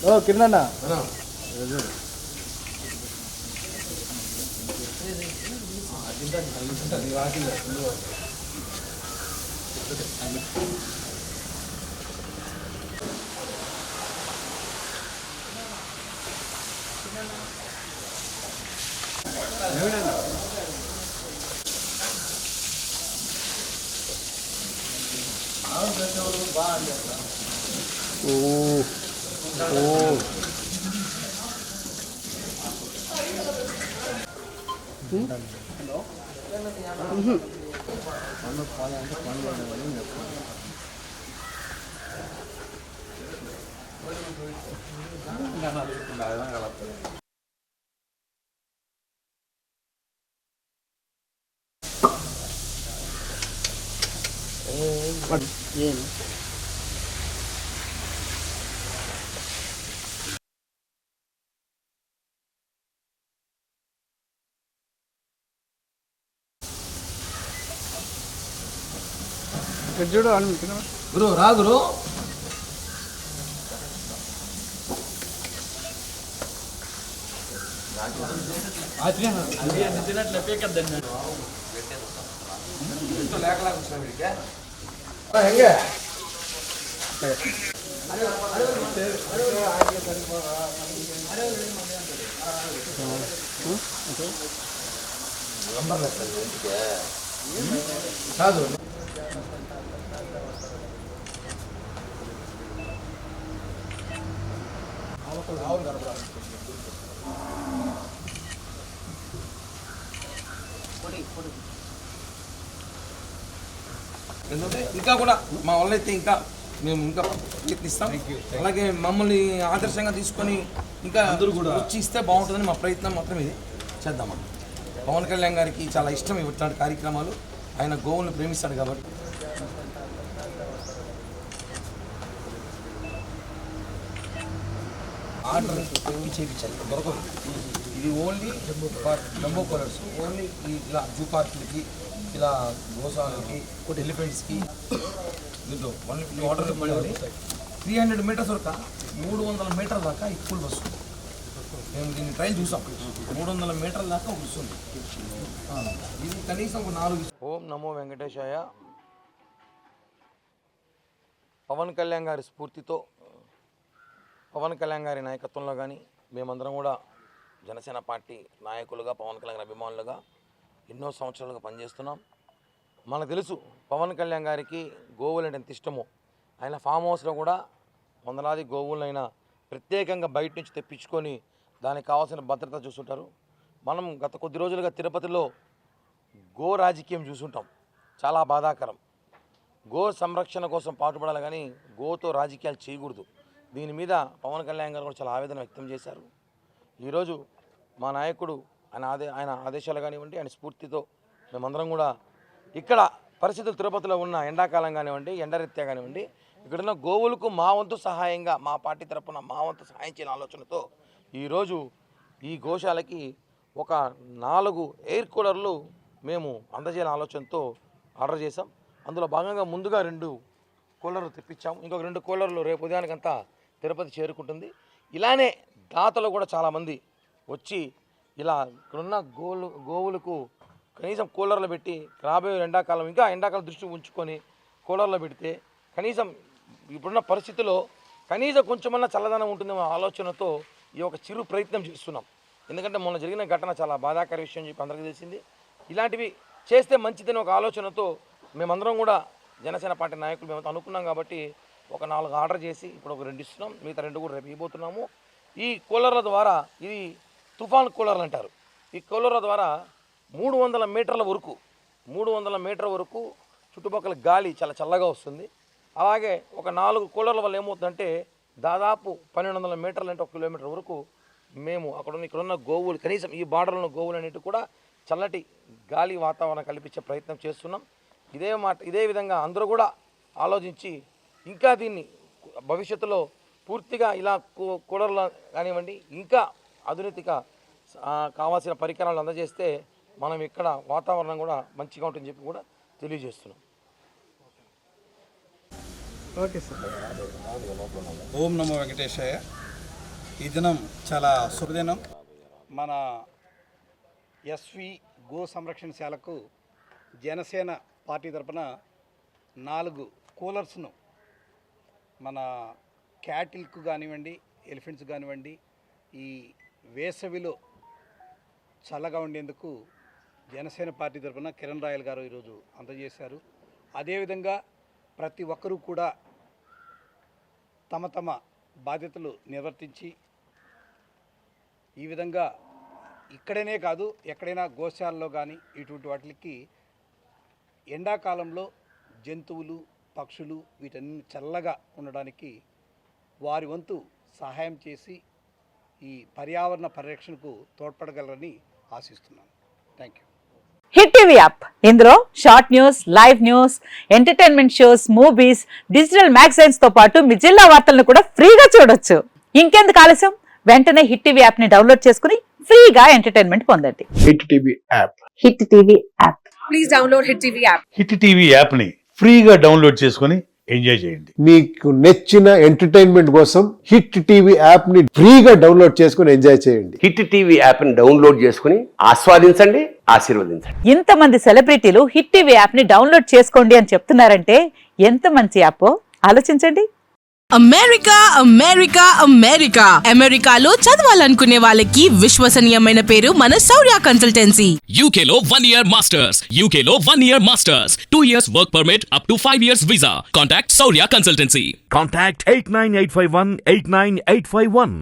ఓ కిరణ్ ಏನು చూడు గురు రా గురు ಹೆಂಗೆ కాదు ఇంకా కూడా మా వాళ్ళైతే ఇంకా మేము ఇంకా ప్రయత్నిస్తాం. అలాగే మమ్మల్ని ఆదర్శంగా తీసుకొని ఇంకా అందరూ కూడా వచ్చి ఇస్తే బాగుంటుందని మా ప్రయత్నం మాత్రం ఇది చేద్దామని. పవన్ కళ్యాణ్ గారికి చాలా ఇష్టం ఇట్లాంటి కార్యక్రమాలు. ఆయన గోవులను ప్రేమిస్తాడు కాబట్టి ఆర్డర్ చేయించాలి దొరకదు. ఇది ఓన్లీ జంబో కలర్స్, ఓన్లీ ఇలా జూ పార్కులకి, ఇలా గోశాలకి, ఎలిఫెంట్స్కి దీంట్లో 150 ఆర్డర్ 300 మీటర్స్ వరకు 300 మీటర్ల దాకా ఈ స్కూల్ వస్తుంది. మేము దీన్ని ట్రైల్ చూసాం. 300 మీటర్ల దాకా వస్తుంది. ఇది కనీసం ఒక 4. ఓం నమో వెంకటేశాయ. పవన్ కళ్యాణ్ గారి స్ఫూర్తితో, పవన్ కళ్యాణ్ గారి నాయకత్వంలో కానీ మేమందరం కూడా జనసేన పార్టీ నాయకులుగా, పవన్ కళ్యాణ్ అభిమానులుగా ఎన్నో సంవత్సరాలుగా పనిచేస్తున్నాం. మనకు తెలుసు పవన్ కళ్యాణ్ గారికి గోవులు అంటే ఎంత ఇష్టమో. ఆయన ఫామ్ హౌస్లో కూడా వందలాది గోవులైనా ప్రత్యేకంగా బయట నుంచి తెప్పించుకొని దానికి కావాల్సిన భద్రత చూస్తుంటారు. మనం గత కొద్ది రోజులుగా తిరుపతిలో గో రాజకీయం చూస్తుంటాం. చాలా బాధాకరం. గో సంరక్షణ కోసం పాటుపడాలి కానీ గోతో రాజకీయాలు చేయకూడదు. దీని మీద పవన్ కళ్యాణ్ గారు కూడా చాలా ఆవేదన వ్యక్తం చేశారు. ఈరోజు మా నాయకుడు ఆయన ఆదేశాలు కానివ్వండి, ఆయన స్ఫూర్తితో మేమందరం కూడా ఇక్కడ పరిస్థితులు తిరుపతిలో ఉన్న ఎండాకాలం కానివ్వండి, ఎండరీత్యా కానివ్వండి, ఇక్కడున్న గోవులకు మా వంతు సహాయంగా మా పార్టీ తరఫున మా వంతు సహాయం చేయాలని ఆలోచనతో ఈరోజు ఈ గోశాలకి ఒక 4 ఎయిర్ కూలర్లు మేము అందజేయాలని ఆలోచనతో ఆర్డర్ చేసాం. అందులో భాగంగా ముందుగా 2 కూలర్లు తెప్పించాము. ఇంకొక 2 కూలర్లు రేపు ఉదయానికంతా తిరుపతి చేరుకుంటుంది. ఇలానే దాతలు కూడా చాలామంది వచ్చి ఇలా ఇక్కడున్న గోవులకు కనీసం కూలర్లు పెట్టి రాబోయే ఎండాకాలం, ఇంకా ఎండాకాలం దృష్టి ఉంచుకొని కూలర్లు పెడితే కనీసం ఇప్పుడున్న పరిస్థితిలో కనీసం కొంచెమన్నా చల్లదనం ఉంటుంది ఆలోచనతో ఈ ఒక చిరు ప్రయత్నం చేస్తున్నాం. ఎందుకంటే మొన్న జరిగిన ఘటన చాలా బాధాకర విషయం చెప్పి అందరికీ తెలిసింది. ఇలాంటివి చేస్తే మంచిదని ఒక ఆలోచనతో మేమందరం కూడా జనసేన పార్టీ నాయకులు మేము అనుకున్నాం. కాబట్టి ఒక 4 ఆర్డర్ చేసి ఇప్పుడు ఒక 2 ఇస్తున్నాం. మిగతా 2 కూడా రేపు ఇవ్వబోతున్నాము. ఈ కూలర్ల ద్వారా, ఇది తుఫాన్ కూలర్లు అంటారు. ఈ కూలర్ల ద్వారా 300 మీటర్ల వరకు 300 మీటర్ల వరకు చుట్టుపక్కల గాలి చాలా చల్లగా వస్తుంది. అలాగే ఒక 4 కూలర్ల వల్ల ఏమవుతుందంటే దాదాపు 1200 మీటర్లు అంటే 1 కిలోమీటర్ వరకు మేము ఇక్కడున్న గోవులు, కనీసం ఈ బార్డర్లో గోవులు అనేవి కూడా చల్లటి గాలి వాతావరణం కల్పించే ప్రయత్నం చేస్తున్నాం. ఇదే విధంగా అందరూ కూడా ఆలోచించి ఇంకా దీన్ని భవిష్యత్తులో పూర్తిగా ఇలా కూలర్లు కానివ్వండి, ఇంకా ఆధునిక కావాల్సిన పరికరాలు అందజేస్తే మనం ఇక్కడ వాతావరణం కూడా మంచిగా ఉంటుందని చెప్పి కూడా తెలియజేస్తున్నాం. Okay sir. ఓం నమో వెంకటేశాయ. ఈ దినం చాలా శుభదినం. మన ఎస్వి గో సంరక్షణశాలకు జనసేన పార్టీ తరపున 4 కూలర్స్ను మన క్యాటిల్కు కానివ్వండి, ఎలిఫెంట్స్ కానివ్వండి, ఈ వేసవిలో చల్లగా ఉండేందుకు జనసేన పార్టీ తరపున కిరణ్ రాయల్ గారు ఈరోజు అందజేశారు. అదేవిధంగా ప్రతి ఒక్కరూ కూడా తమ తమ బాధ్యతలు నిర్వర్తించి ఈ విధంగా ఇక్కడనే కాదు ఎక్కడైనా గోశాలలో కానీ ఇటువంటి వాటికి ఎండాకాలంలో జంతువులు, పక్షులు వీటన్ని చల్లగా ఉండడానికి వారి వంతు సహాయం చేసి ఈ పర్యావరణ పరిరక్షణకు తోడ్పడగలరని ఆశిస్తున్నాను. Thank you. Hit TV app, ఇందులో short news, live news, entertainment shows, movies, digital magazines తో పాటు మీ జిల్లా వార్తలను కూడా ఫ్రీగా చూడొచ్చు. ఇంకెందుకు ఆలస్యం, వెంటనే హిట్ టీవీ యాప్ ని డౌన్లోడ్ చేసుకుని ఫ్రీగా ఎంటర్టైన్మెంట్ పొందండి. Hit TV app. Hit TV app. Please download hit TV app. Hit TV app ని ఫ్రీగా డౌన్లోడ్ చేసుకొని ఎంజాయ్ చేయండి. మీకు నచ్చిన ఎంటర్టైన్మెంట్ కోసం హిట్ టీవీ యాప్ ని ఫ్రీగా డౌన్లోడ్ చేసుకొని ఎంజాయ్ చేయండి. హిట్ టీవీ యాప్ ని డౌన్లోడ్ చేసుకుని ఆస్వాదించండి, ఆశీర్వదించండి. ఇంతమంది సెలబ్రిటీలు హిట్ టీవీ యాప్ ని డౌన్లోడ్ చేసుకోండి అని చెప్తున్నారంటే ఎంత మంచి యాప్ ఆలోచించండి. అమెరికా అమెరికా అమెరికా అమెరికాలో చదవాలనుకునే వాళ్ళకి విశ్వసనీయమైన పేరు మన శౌర్య కన్సల్టెన్సీ. UK లో 1 year masters. UK లో 1 year masters. 2 years work permit up to 5 years visa. Contact Saurya Consultancy. Contact 89851 89851.